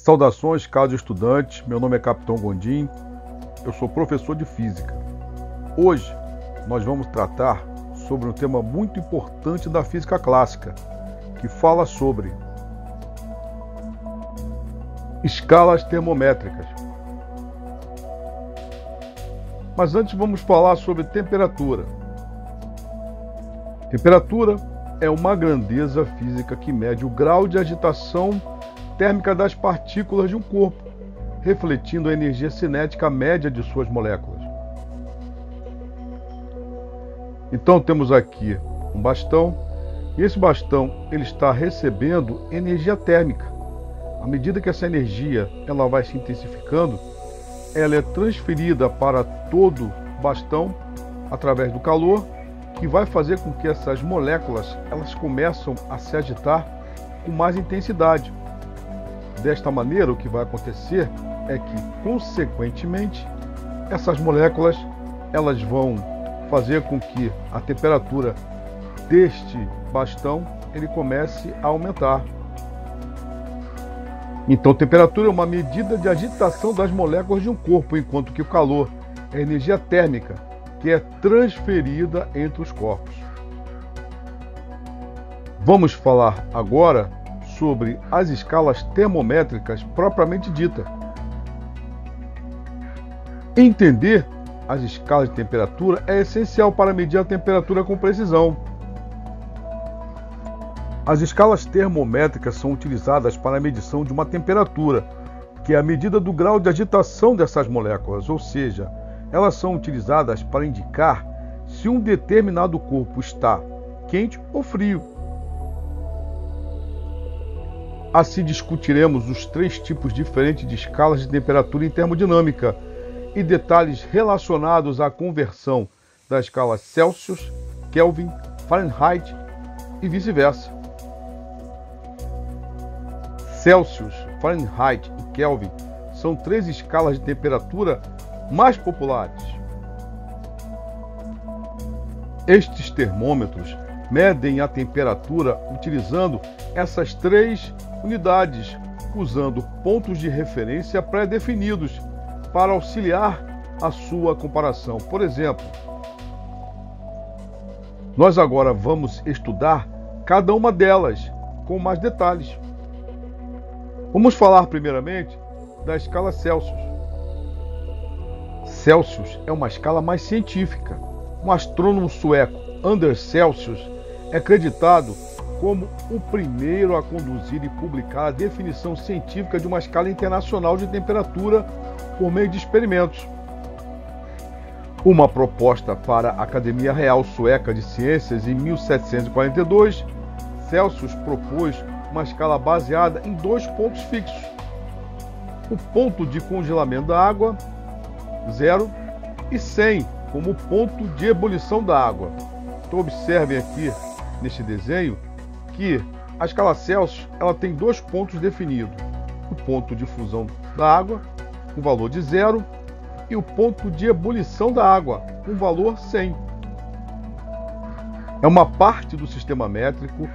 Saudações, caros estudantes. Meu nome é Capitão Gondim. Eu sou professor de Física. Hoje nós vamos tratar sobre um tema muito importante da física clássica, que fala sobre escalas termométricas. Mas antes vamos falar sobre temperatura. Temperatura é uma grandeza física que mede o grau de agitação térmica das partículas de um corpo, refletindo a energia cinética média de suas moléculas. Então temos aqui um bastão, e esse bastão ele está recebendo energia térmica. À medida que essa energia ela vai se intensificando, ela é transferida para todo o bastão através do calor, que vai fazer com que essas moléculas elas começam a se agitar com mais intensidade. Desta maneira, o que vai acontecer é que, consequentemente, essas moléculas elas vão fazer com que a temperatura deste bastão ele comece a aumentar. Então, temperatura é uma medida de agitação das moléculas de um corpo, enquanto que o calor é a energia térmica que é transferida entre os corpos. Vamos falar agora sobre as escalas termométricas propriamente dita. Entender as escalas de temperatura é essencial para medir a temperatura com precisão. As escalas termométricas são utilizadas para a medição de uma temperatura, que é a medida do grau de agitação dessas moléculas, ou seja, elas são utilizadas para indicar se um determinado corpo está quente ou frio. Assim discutiremos os três tipos diferentes de escalas de temperatura em termodinâmica e detalhes relacionados à conversão da escala Celsius, Kelvin, Fahrenheit e vice-versa. Celsius, Fahrenheit e Kelvin são três escalas de temperatura mais populares. Estes termômetros medem a temperatura utilizando essas três unidades, usando pontos de referência pré-definidos para auxiliar a sua comparação. Por exemplo, nós agora vamos estudar cada uma delas com mais detalhes. Vamos falar primeiramente da escala Celsius. Celsius é uma escala mais científica. Um astrônomo sueco, Anders Celsius, é acreditado como o primeiro a conduzir e publicar a definição científica de uma escala internacional de temperatura por meio de experimentos. Uma proposta para a Academia Real Sueca de Ciências em 1742, Celsius propôs uma escala baseada em dois pontos fixos: o ponto de congelamento da água, 0, e 100 como ponto de ebulição da água. Então observem aqui neste desenho que a escala Celsius ela tem dois pontos definidos: o ponto de fusão da água, com valor de 0, e o ponto de ebulição da água, com valor 100. É uma parte do sistema métrico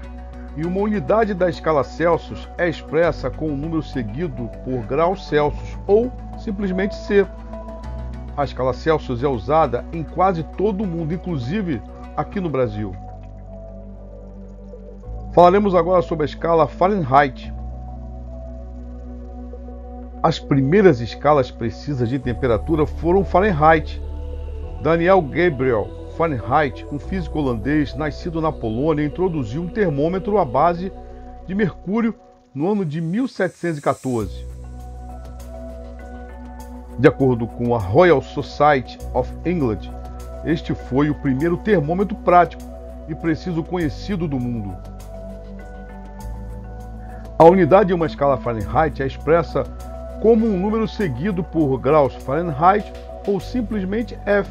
e uma unidade da escala Celsius é expressa com um número seguido por graus Celsius ou simplesmente C. A escala Celsius é usada em quase todo o mundo, inclusive aqui no Brasil. Falaremos agora sobre a escala Fahrenheit. As primeiras escalas precisas de temperatura foram Fahrenheit. Daniel Gabriel Fahrenheit, um físico holandês nascido na Polônia, introduziu um termômetro à base de mercúrio no ano de 1714. De acordo com a Royal Society of England, este foi o primeiro termômetro prático e preciso conhecido do mundo. A unidade de uma escala Fahrenheit é expressa como um número seguido por graus Fahrenheit ou simplesmente F.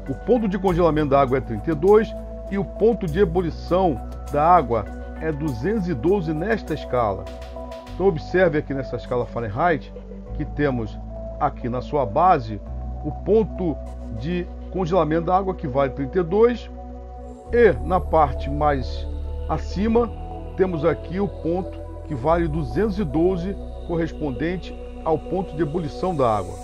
O ponto de congelamento da água é 32 e o ponto de ebulição da água é 212 nesta escala. Então observe aqui nessa escala Fahrenheit que temos aqui na sua base o ponto de congelamento da água, que vale 32, e na parte mais acima temos aqui o ponto que vale 212 correspondente ao ponto de ebulição da água.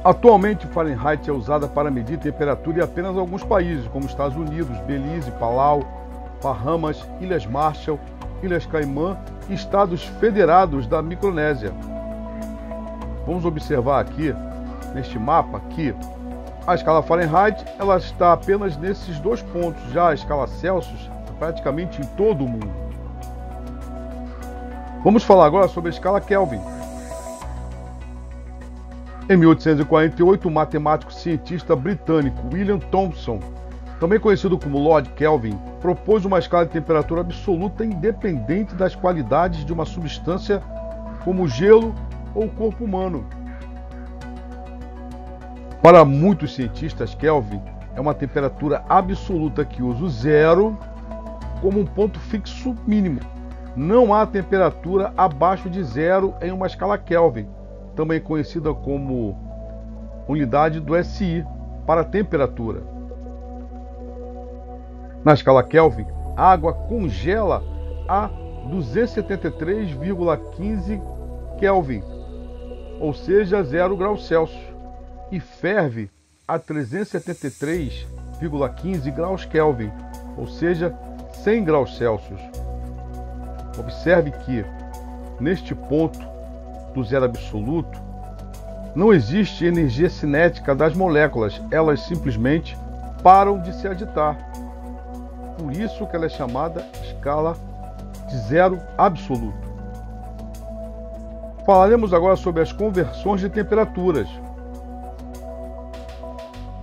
Atualmente, o Fahrenheit é usada para medir temperatura em apenas alguns países, como Estados Unidos, Belize, Palau, Bahamas, Ilhas Marshall, Ilhas Caimã e Estados Federados da Micronésia. Vamos observar aqui, neste mapa, que a escala Fahrenheit ela está apenas nesses dois pontos, já a escala Celsius praticamente em todo o mundo. Vamos falar agora sobre a escala Kelvin. Em 1848, o matemático cientista britânico William Thomson, também conhecido como Lord Kelvin, propôs uma escala de temperatura absoluta independente das qualidades de uma substância como o gelo ou o corpo humano. Para muitos cientistas, Kelvin é uma temperatura absoluta que usa o zero como um ponto fixo mínimo. Não há temperatura abaixo de zero em uma escala Kelvin, também conhecida como unidade do SI para temperatura. Na escala Kelvin, a água congela a 273,15 Kelvin, ou seja, 0 graus Celsius, e ferve a 373,15 graus Kelvin, ou seja, 100 graus Celsius. Observe que, neste ponto do zero absoluto, não existe energia cinética das moléculas, elas simplesmente param de se agitar. Por isso que ela é chamada escala de zero absoluto. Falaremos agora sobre as conversões de temperaturas.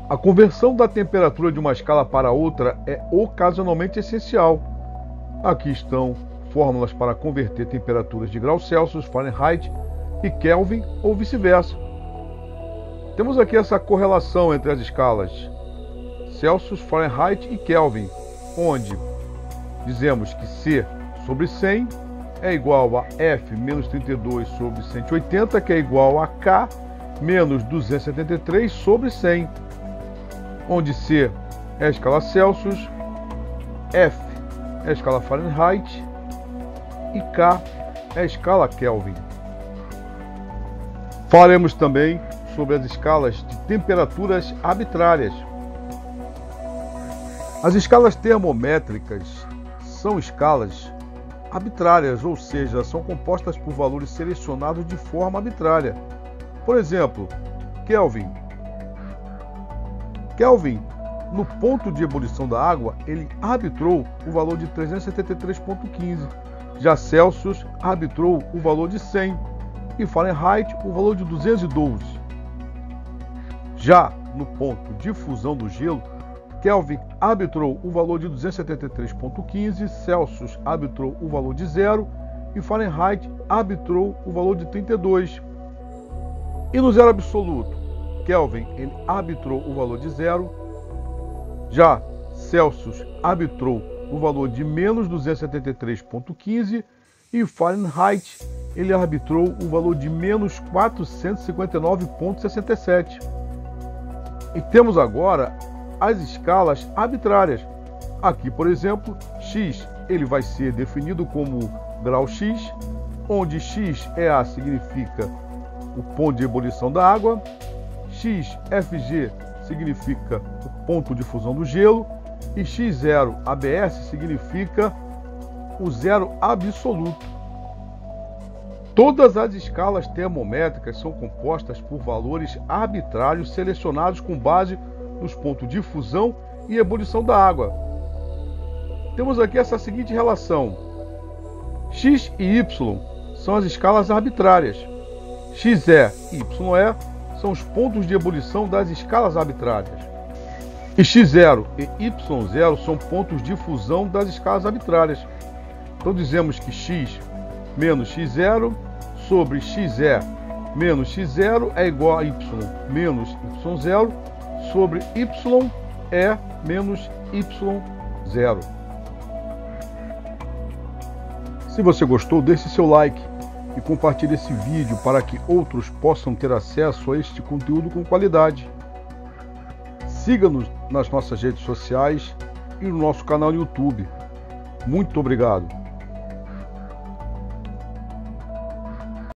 A conversão da temperatura de uma escala para outra é ocasionalmente essencial. Aqui estão fórmulas para converter temperaturas de graus Celsius, Fahrenheit e Kelvin ou vice-versa. Temos aqui essa correlação entre as escalas Celsius, Fahrenheit e Kelvin, onde dizemos que C sobre 100 é igual a F menos 32 sobre 180, que é igual a K menos 273 sobre 100, onde C é a escala Celsius, F é a escala Fahrenheit e K é a escala Kelvin. Falaremos também sobre as escalas de temperaturas arbitrárias. As escalas termométricas são escalas arbitrárias, ou seja, são compostas por valores selecionados de forma arbitrária. Por exemplo, Kelvin. Kelvin, no ponto de ebulição da água, ele arbitrou o valor de 373,15. Já Celsius arbitrou o valor de 100 e Fahrenheit o valor de 212. Já no ponto de fusão do gelo, Kelvin arbitrou o valor de 273,15, Celsius arbitrou o valor de 0 e Fahrenheit arbitrou o valor de 32. E no zero absoluto, Kelvin ele arbitrou o valor de 0, já Celsius arbitrou o valor de menos 273,15 e Fahrenheit ele arbitrou o valor de menos 459,67. E temos agora as escalas arbitrárias. Aqui, por exemplo, X ele vai ser definido como grau X, onde XEA significa o ponto de ebulição da água, XFG significa o ponto de fusão do gelo e X0 ABS significa o zero absoluto. Todas as escalas termométricas são compostas por valores arbitrários selecionados com base nos pontos de fusão e ebulição da água. Temos aqui essa seguinte relação: X e Y são as escalas arbitrárias, XE e YE são os pontos de ebulição das escalas arbitrárias, e X0 e Y0 são pontos de fusão das escalas arbitrárias. Então dizemos que X menos X0 sobre XE menos X0 é igual a Y menos Y0 sobre YE menos Y0. Se você gostou, deixe seu like e compartilhe esse vídeo para que outros possam ter acesso a este conteúdo com qualidade. Siga-nos nas nossas redes sociais e no nosso canal no YouTube. Muito obrigado.